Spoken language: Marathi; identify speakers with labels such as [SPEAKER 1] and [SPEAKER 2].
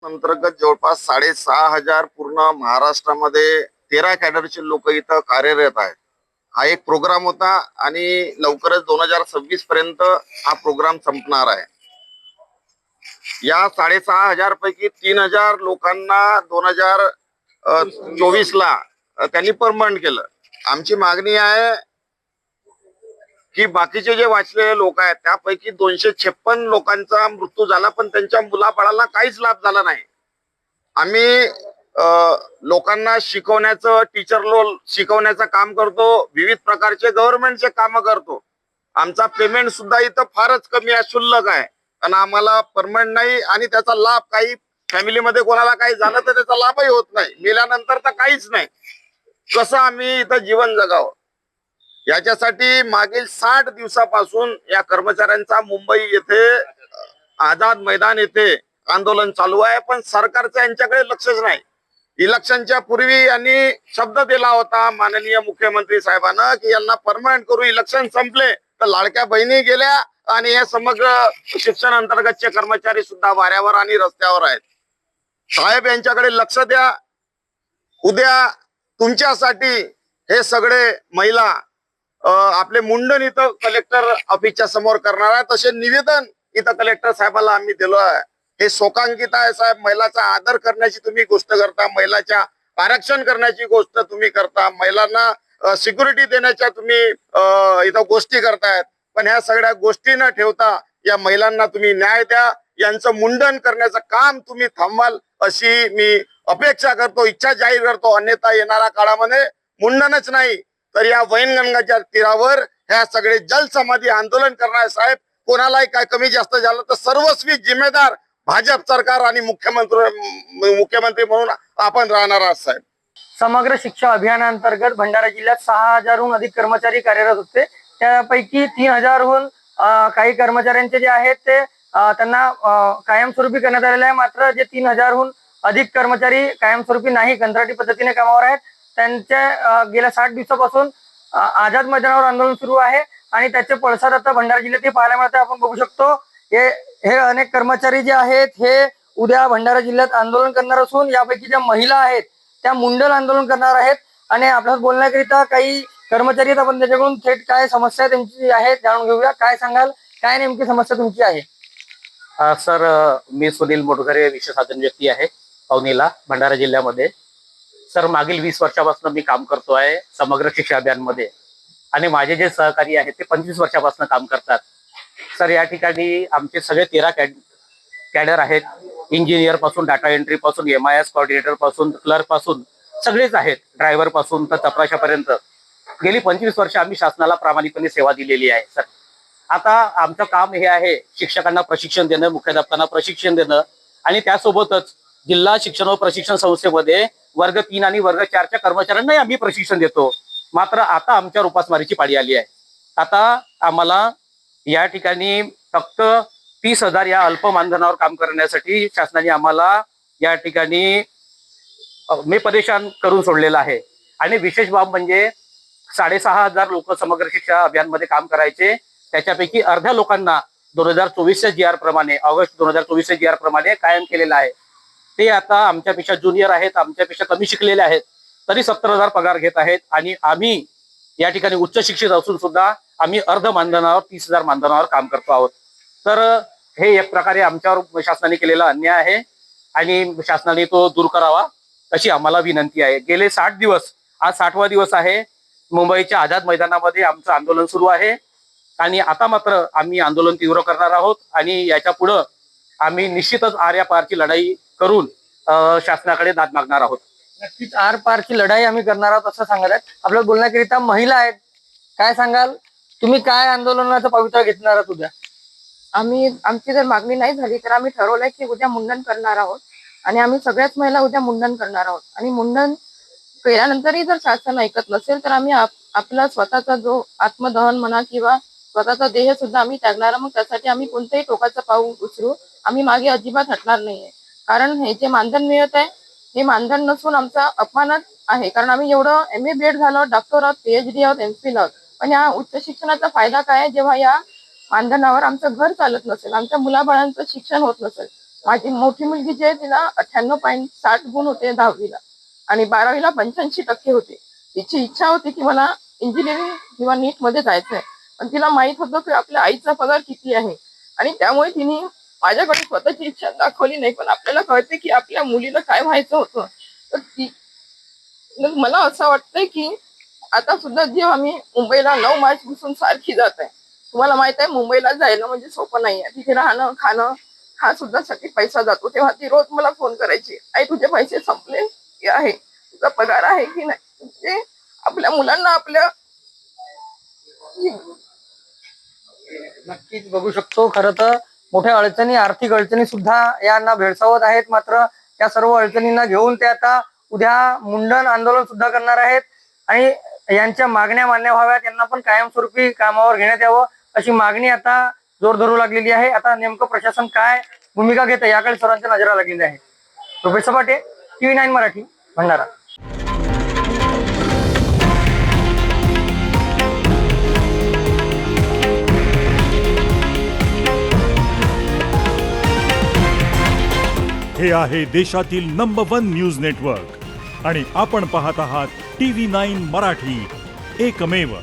[SPEAKER 1] अंतर्गत जवळपास 6,500 पूर्ण महाराष्ट्रामध्ये 13 कॅडरचे लोक इथं कार्यरत आहेत. हा एक प्रोग्राम होता आणि लवकरच 2026 पर्यंत हा प्रोग्राम संपणार आहे. या 6,500 पैकी 3,000 लोकांना 2024 ला त्यांनी परमनंट केलं. आमची मागणी आहे की बाकीचे जे वाचलेले लोक आहेत त्यापैकी 256 लोकांचा मृत्यू झाला, पण त्यांच्या मुलाबाळाला काहीच लाभ झाला नाही. आम्ही लोकांना शिकवण्याचं, टीचर शिकवण्याचं काम करतो, विविध प्रकारचे गव्हर्नमेंटचे काम करतो. आमचा पेमेंट सुद्धा इथं फारच कमी आहे, क्षुल्लक आहे, आणि आम्हाला परमनंट नाही आणि त्याचा लाभ काही फॅमिलीमध्ये कोणाला काही झालं तर त्याचा लाभही होत नाही. मेल्यानंतर तर काहीच नाही. कसं आम्ही इथं जीवन जगावं याच्यासाठी मागील 60 दिवसापासून या कर्मचाऱ्यांचा मुंबई येथे आझाद मैदान येथे आंदोलन चालू आहे, पण सरकारचं यांच्याकडे लक्षच नाही. इलेक्शनच्या पूर्वी यांनी शब्द दिला होता माननीय मुख्यमंत्री साहेबांना की यांना परमनंट करू. इलेक्शन संपले तर लाडक्या बहिणी गेल्या आणि हे समग्र शिक्षण अंतर्गतचे कर्मचारी सुद्धा वाऱ्यावर आणि रस्त्यावर आहेत. साहेब यांच्याकडे लक्ष द्या. उद्या तुमच्यासाठी हे सगळे महिला आपले मुंडन इथं कलेक्टर ऑफिसच्या समोर करणार आहे. तसे निवेदन इथं कलेक्टर साहेबांना आम्ही दिलो आहे. हे शोकांकित आहे साहेब. महिलाचा आदर करण्याची तुम्ही गोष्ट करता, महिलाच्या आरक्षण करण्याची गोष्ट तुम्ही करता, महिलांना सिक्युरिटी देण्याच्या तुम्ही इथं गोष्टी करतायत, पण ह्या सगळ्या गोष्टी न ठेवता या महिलांना तुम्ही न्याय द्या. यांचं मुंडन करण्याचं काम तुम्ही थांबवाल अशी मी अपेक्षा करतो, इच्छा जाहीर करतो. अन्यथा येणाऱ्या काळामध्ये मुंडनच नाही तर या वैनगंगाच्या तीरावर ह्या सगळे जलसमाधी आंदोलन करणार साहेब. कोणालाही काय कमी जास्त झालं तर सर्वस्वी जिम्मेदार भाजप सरकार आणि मुख्यमंत्री म्हणून आपण राहणार आहात साहेब.
[SPEAKER 2] समग्र शिक्षा अभियानांतर्गत भंडारा जिल्ह्यात 6,000हून अधिक कर्मचारी कार्यरत होते. त्यापैकी 3,000हून काही कर्मचाऱ्यांचे जे आहेत ते त्यांना कायमस्वरूपी करण्यात आलेले आहे. मात्र जे 3,000हून अधिक कर्मचारी कायमस्वरूपी नाही, कंत्राटी पद्धतीने कामावर आहेत, त्यांच्या गेल्या 60 दिवसापासून आझाद मैदानावर आंदोलन सुरू आहे आणि त्याचे पडसाद आता भंडारा जिल्ह्यात पाहायला मिळते. आपण बघू शकतो हे अनेक कर्मचारी जे आहेत हे उद्या भंडारा जिल्ह्यात आंदोलन करणार असून यापैकी ज्या महिला आहेत त्या मुंडन आंदोलन करणार आहेत. आणि आपल्याला बोलण्याकरिता काही कर्मचारी आहेत, आपण त्याच्याकडून थेट काय समस्या त्यांची आहे जाणून घेऊया. काय सांगाल, काय नेमकी समस्या तुमची आहे?
[SPEAKER 3] सर, मी सुनील मोटघरे, विशेष साधन व्यक्ती आहे पवनीला, भंडारा जिल्ह्यामध्ये. सर, मागील 20 वर्षापासून मी काम करतो आहे समग्र शिक्षा अभियानमध्ये आणि माझे जे सहकारी आहेत ते 25 वर्षापासून काम करतात. सर, या ठिकाणी आमचे सगळे 13 कॅडर आहेत. इंजिनियर पासून, डाटा एंट्री पासून, MIS कोऑर्डिनेटर पासून, क्लर्क पासून सगळेच आहेत, ड्रायव्हर पासून तर चपराशापर्यंत. गेली 25 वर्ष आम्ही शासनाला प्रामाणिकपणे सेवा दिलेली आहे. सर, आता आमचं काम हे आहे शिक्षकांना प्रशिक्षण देणं, मुख्याध्यापकांना प्रशिक्षण देणं आणि त्यासोबतच जिल्हा शिक्षण व प्रशिक्षण संस्थेमध्ये वर्ग 3 आणि वर्ग 4च्या कर्मचाऱ्यांनाही आम्ही प्रशिक्षण देतो. मात्र आता आमच्या उपासमारीची पाळी आली आहे. आता आम्हाला या ठिकाणी फक्त 30,000 या अल्प मानधनावर काम करण्यासाठी शासनाने आम्हाला या ठिकाणी परेशान करून सोडलेलं आहे. आणि विशेष बाब म्हणजे 6,500 लोक समग्र शिक्षा अभियानमध्ये काम करायचे. त्याच्यापैकी अर्ध्या लोकांना 2024च्या GR प्रमाणे, ऑगस्ट 2024च्या GR प्रमाणे कायम केलेलं आहे. ते आता आमच्यापेक्षा ज्युनियर आहेत, आमच्यापेक्षा कमी शिकलेले आहेत, तरी 70,000 पगार घेत आहेत. आणि आम्ही या ठिकाणी उच्च शिक्षित असून सुद्धा आम्ही अर्ध मानधनावर 30,000 मानधनावर काम करतो आहोत. तर हे एक प्रकारे आमच्यावर शासनाने केलेला अन्याय आहे आणि शासनाने तो दूर करावा अशी आम्हाला विनंती आहे. गेले 60 दिवस, आज 60वा दिवस आहे, मुंबईच्या आझाद मैदानामध्ये आमचं आंदोलन सुरू आहे आणि आता मात्र आम्ही आंदोलन तीव्र करणार आहोत आणि याच्या पुढं आम्ही निश्चितच आर-पारची लढाई करून शासनाकडे दाद मागणार आहोत.
[SPEAKER 2] नक्कीच आर-पारची लढाई आम्ही करणार आहोत असं सांगत आहेत. आपल्याला बोलण्याकरिता महिला आहेत. काय सांगाल, तुम्ही काय आंदोलनाचं पवित्रा घेतणार आहात उद्या?
[SPEAKER 4] आमची जर मागणी नाही झाली तर आम्ही ठरवलंय की उद्या मुंडन करणार आहोत आणि आम्ही सगळ्याच महिला उद्या मुंडन करणार आहोत. आणि मुंडन केल्यानंतरही जर शासन ऐकत नसेल तर आम्ही आपला स्वतःचा जो आत्मदहन म्हणा किंवा स्वतःचा देह सुद्धा आम्ही त्यागणार. मग त्यासाठी आम्ही कोणतंही टोकाचं पाऊल उचलू, आम्ही मागे अजिबात हटणार नाहीये. कारण हे जे मानधन मिळत आहे हे मानधन नसून आमचा अपमानच आहे. कारण आम्ही एवढं MA BEd झालो, डॉक्टर आहोत, PhD आहोत, MPhil आहोत, पण या उच्च शिक्षणाचा फायदा काय जेव्हा या मानधनावर आमचं घर चालत नसेल, आमच्या मुलाबाळांचं शिक्षण होत नसेल. माझी मोठी मुलगी जी आहे तिला 98.60 गुण होते 10वीला आणि 12वीला 85% होते. तिची इच्छा होती की मला इंजिनिअरिंग किंवा नीट मध्ये जायचंय, पण तिला माहित होतं की आपल्या आईचा पगार किती आहे आणि त्यामुळे तिने माझ्याकडे स्वतःची इच्छा दाखवली नाही. पण आपल्याला कळते की आपल्या मुलीला काय व्हायचं होतं. तर मग मला असं वाटतंय की आता सुद्धा जेव्हा मी मुंबईला 9 मार्च पासून सारखी जात आहे, तुम्हाला माहित आहे मुंबईला जायला म्हणजे सोपं नाही आहे. तिथे राहणं खाणं हा सुद्धा साठी पैसा जातो. तेव्हा ती रोज मला फोन करायची, आई तुझे पैसे संपले की आहे, तुझा पगार आहे की नाही. म्हणजे आपल्या मुलांना आपल्या
[SPEAKER 2] नक्कीच बघू शकतो. खरं तर मोठ्या अडचणी, आर्थिक अडचणी सुद्धा यांना भेडसावत आहेत. मात्र या सर्व अडचणींना घेऊन ते आता उद्या मुंडन आंदोलन सुद्धा करणार आहेत आणि यांच्या मागण्या मान्य व्हाव्यात, यांना पण कायमस्वरूपी कामावर घेण्यात यावं अशी मागणी आता जोर धरू लागलेली आहे. आता नेमकं प्रशासन काय भूमिका घेतं याकडे सर्वांच्या नजरा लागलेल्या आहे. रुपेश सपाटे, TV9 मराठी, भंडारा.
[SPEAKER 5] हे आहे देशातील नंबर 1 न्यूज नेटवर्क आणि आपण पाहत आहात TV9 मराठी, एकमेव.